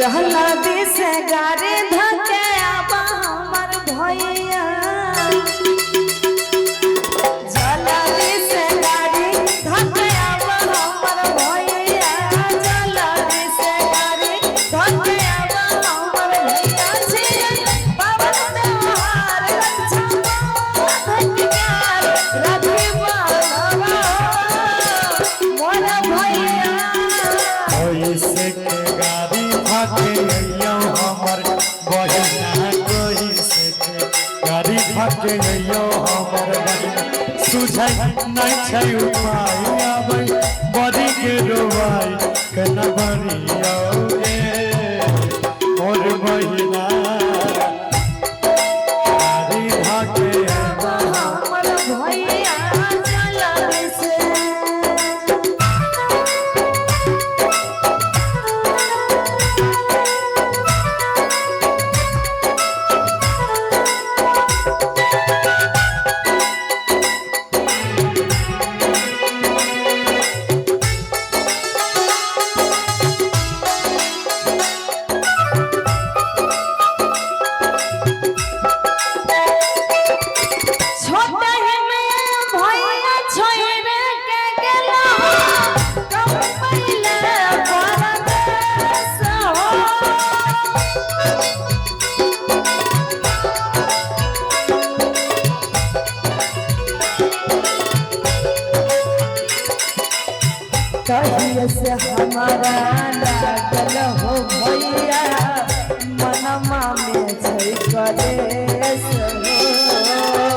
जहला दिस गारे धके आबा हमर भैया जहला दिस गारे धके आबा हमर भैया जहला दिस गारे धके आबा हमर भैया छे बाबा तोहार रक्षा धन्यकार राधे बाबा मोर भैया कैसे के गाड़ी भागे अइयो हमर बहिना कैसे के गाड़ी भागे अइयो हमर बहिना सुझै नहीं छै उपाय आबै बड़ी के रोवाई केना बनियो गे मोर बहिना गाड़ी भागे हमर भैया चला से कहिए से हमारा लागल हो भैया मनमा में छै कलेश हो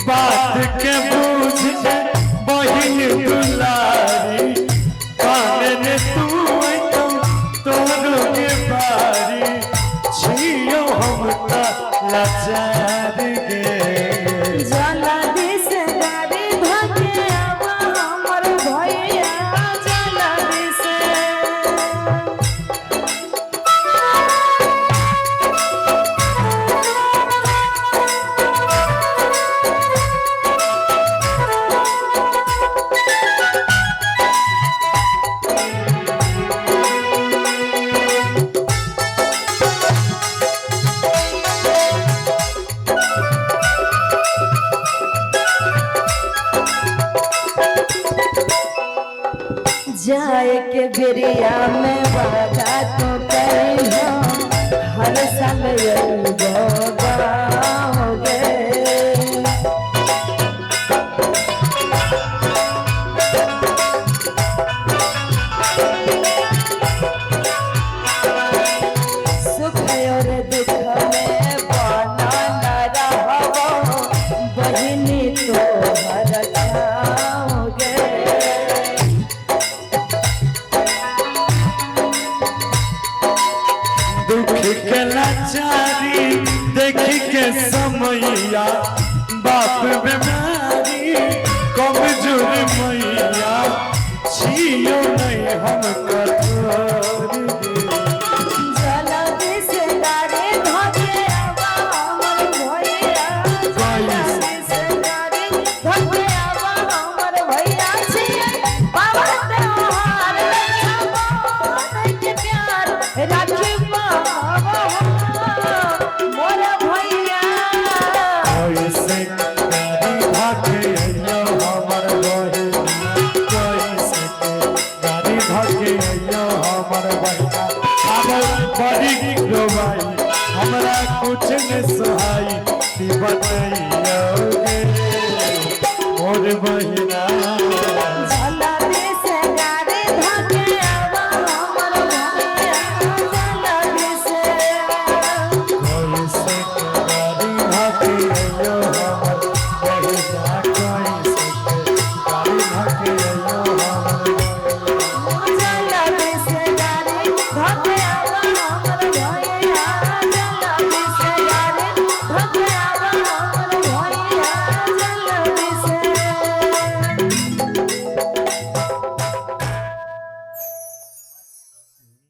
बात के पूछ के बहिन दुलारी काने तू एकदम तोरो के बारी छियो हम ता लाचार गे जला दिस गाड़ी भागे आबा हमर भैया जला दिस जाए के बेरिया में वादा तो करियो हर साल गाओगे सुख और दुख में बना न रहो बहिनी तो हर खाओगे दुख के लाचारी देख के समैया बाप बीमारी कमजोर मैया छियो नहीं हम कठोर जला दिस गारे धके आबा हमर भैया जला दिस गारे धके आबा हमर भैया छे बाबा तोहार रक्षा के प्यार राखी बाबा मोर भैया कैसे गाड़ी भागे अइयो हमर बहिना कैसे गाड़ी भागे अइयो हमर बहिना हमर बड़ी रोवाई हमरा कुछ न सहाई बतैयो गे मोर बहिना